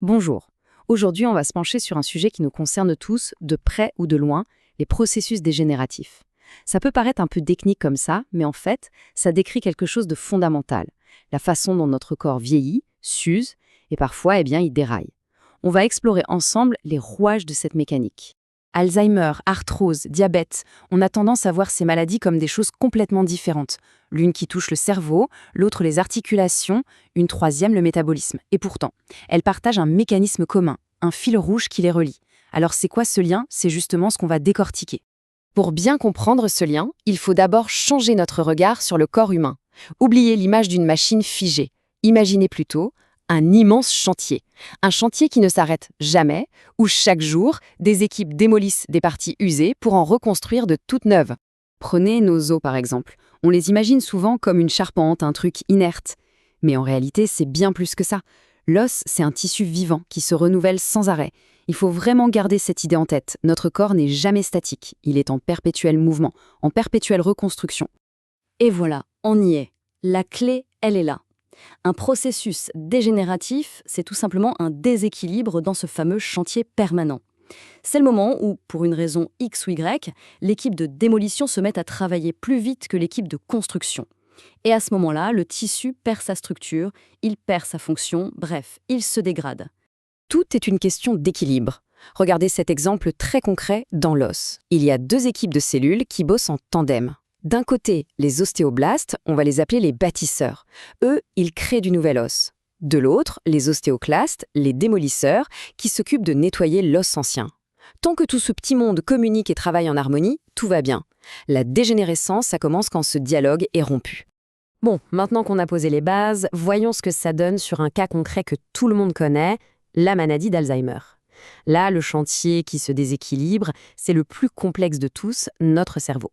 Bonjour. Aujourd'hui, on va se pencher sur un sujet qui nous concerne tous, de près ou de loin, les processus dégénératifs. Ça peut paraître un peu technique comme ça, mais en fait, ça décrit quelque chose de fondamental. La façon dont notre corps vieillit, s'use, et parfois, il déraille. On va explorer ensemble les rouages de cette mécanique. Alzheimer, arthrose, diabète, on a tendance à voir ces maladies comme des choses complètement différentes. L'une qui touche le cerveau, l'autre les articulations, une troisième le métabolisme. Et pourtant, elles partagent un mécanisme commun, un fil rouge qui les relie. Alors c'est quoi ce lien? C'est justement ce qu'on va décortiquer. Pour bien comprendre ce lien, il faut d'abord changer notre regard sur le corps humain. Oubliez l'image d'une machine figée. Imaginez plutôt un immense chantier. Un chantier qui ne s'arrête jamais, où chaque jour, des équipes démolissent des parties usées pour en reconstruire de toutes neuves. Prenez nos os par exemple. On les imagine souvent comme une charpente, un truc inerte. Mais en réalité, c'est bien plus que ça. L'os, c'est un tissu vivant qui se renouvelle sans arrêt. Il faut vraiment garder cette idée en tête. Notre corps n'est jamais statique. Il est en perpétuel mouvement, en perpétuelle reconstruction. Et voilà, on y est. La clé, elle est là. Un processus dégénératif, c'est tout simplement un déséquilibre dans ce fameux chantier permanent. C'est le moment où, pour une raison X ou Y, l'équipe de démolition se met à travailler plus vite que l'équipe de construction. Et à ce moment-là, le tissu perd sa structure, il perd sa fonction, bref, il se dégrade. Tout est une question d'équilibre. Regardez cet exemple très concret dans l'os. Il y a deux équipes de cellules qui bossent en tandem. D'un côté, les ostéoblastes, on va les appeler les bâtisseurs. Eux, ils créent du nouvel os. De l'autre, les ostéoclastes, les démolisseurs, qui s'occupent de nettoyer l'os ancien. Tant que tout ce petit monde communique et travaille en harmonie, tout va bien. La dégénérescence, ça commence quand ce dialogue est rompu. Bon, maintenant qu'on a posé les bases, voyons ce que ça donne sur un cas concret que tout le monde connaît, la maladie d'Alzheimer. Là, le chantier qui se déséquilibre, c'est le plus complexe de tous, notre cerveau.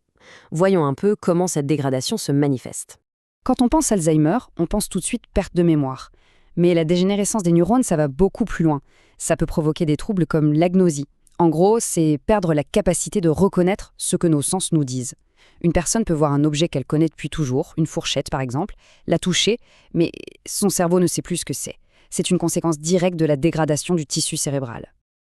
Voyons un peu comment cette dégradation se manifeste. Quand on pense Alzheimer, on pense tout de suite perte de mémoire. Mais la dégénérescence des neurones, ça va beaucoup plus loin. Ça peut provoquer des troubles comme l'agnosie. En gros, c'est perdre la capacité de reconnaître ce que nos sens nous disent. Une personne peut voir un objet qu'elle connaît depuis toujours, une fourchette par exemple, la toucher, mais son cerveau ne sait plus ce que c'est. C'est une conséquence directe de la dégradation du tissu cérébral.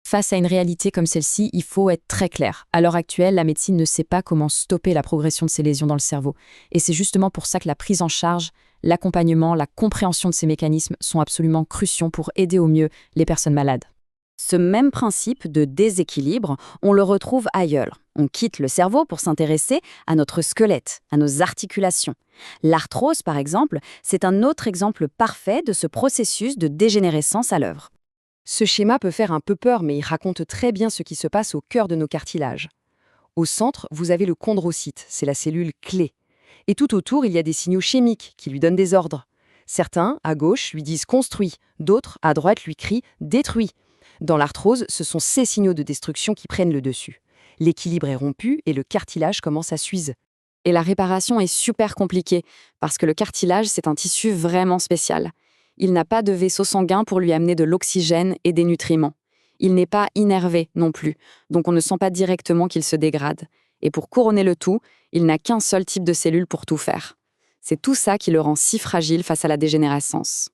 Face à une réalité comme celle-ci, il faut être très clair. À l'heure actuelle, la médecine ne sait pas comment stopper la progression de ces lésions dans le cerveau. Et c'est justement pour ça que la prise en charge, l'accompagnement, la compréhension de ces mécanismes sont absolument cruciaux pour aider au mieux les personnes malades. Ce même principe de déséquilibre, on le retrouve ailleurs. On quitte le cerveau pour s'intéresser à notre squelette, à nos articulations. L'arthrose, par exemple, c'est un autre exemple parfait de ce processus de dégénérescence à l'œuvre. Ce schéma peut faire un peu peur, mais il raconte très bien ce qui se passe au cœur de nos cartilages. Au centre, vous avez le chondrocyte, c'est la cellule clé. Et tout autour, il y a des signaux chimiques qui lui donnent des ordres. Certains, à gauche, lui disent « construit », d'autres, à droite, lui crient « détruit ». Dans l'arthrose, ce sont ces signaux de destruction qui prennent le dessus. L'équilibre est rompu et le cartilage commence à s'user. Et la réparation est super compliquée, parce que le cartilage, c'est un tissu vraiment spécial. Il n'a pas de vaisseau sanguin pour lui amener de l'oxygène et des nutriments. Il n'est pas innervé non plus, donc on ne sent pas directement qu'il se dégrade. Et pour couronner le tout, il n'a qu'un seul type de cellule pour tout faire. C'est tout ça qui le rend si fragile face à la dégénérescence.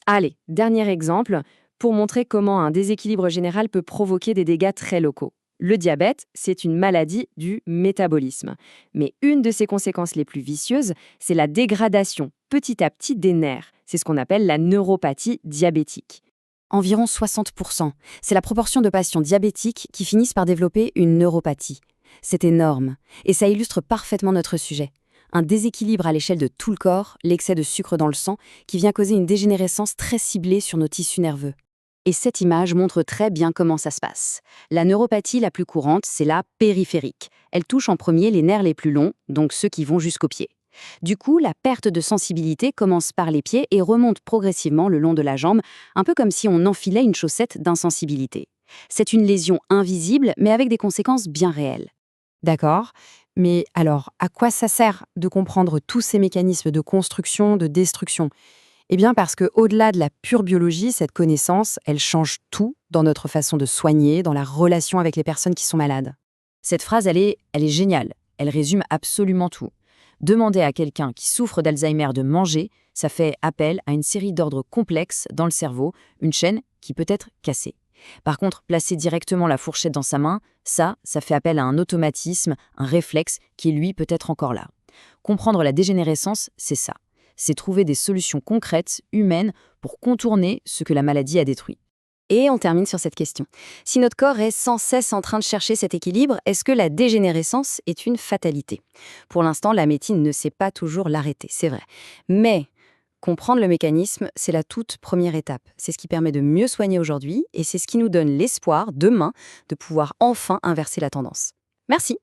Allez, dernier exemple, pour montrer comment un déséquilibre général peut provoquer des dégâts très locaux. Le diabète, c'est une maladie du métabolisme. Mais une de ses conséquences les plus vicieuses, c'est la dégradation petit à petit des nerfs. C'est ce qu'on appelle la neuropathie diabétique. Environ 60%. C'est la proportion de patients diabétiques qui finissent par développer une neuropathie. C'est énorme. Et ça illustre parfaitement notre sujet. Un déséquilibre à l'échelle de tout le corps, l'excès de sucre dans le sang, qui vient causer une dégénérescence très ciblée sur nos tissus nerveux. Et cette image montre très bien comment ça se passe. La neuropathie la plus courante, c'est la périphérique. Elle touche en premier les nerfs les plus longs, donc ceux qui vont jusqu'aux pieds. Du coup, la perte de sensibilité commence par les pieds et remonte progressivement le long de la jambe, un peu comme si on enfilait une chaussette d'insensibilité. C'est une lésion invisible, mais avec des conséquences bien réelles. D'accord, mais alors, à quoi ça sert de comprendre tous ces mécanismes de construction, de destruction? Eh bien parce qu'au-delà de la pure biologie, cette connaissance, elle change tout dans notre façon de soigner, dans la relation avec les personnes qui sont malades. Cette phrase, elle est géniale. Elle résume absolument tout. Demander à quelqu'un qui souffre d'Alzheimer de manger, ça fait appel à une série d'ordres complexes dans le cerveau, une chaîne qui peut être cassée. Par contre, placer directement la fourchette dans sa main, ça fait appel à un automatisme, un réflexe qui, lui, peut être encore là. Comprendre la dégénérescence, c'est ça. C'est trouver des solutions concrètes, humaines, pour contourner ce que la maladie a détruit. Et on termine sur cette question. Si notre corps est sans cesse en train de chercher cet équilibre, est-ce que la dégénérescence est une fatalité? Pour l'instant, la médecine ne sait pas toujours l'arrêter, c'est vrai. Mais comprendre le mécanisme, c'est la toute première étape. C'est ce qui permet de mieux soigner aujourd'hui et c'est ce qui nous donne l'espoir, demain, de pouvoir enfin inverser la tendance. Merci.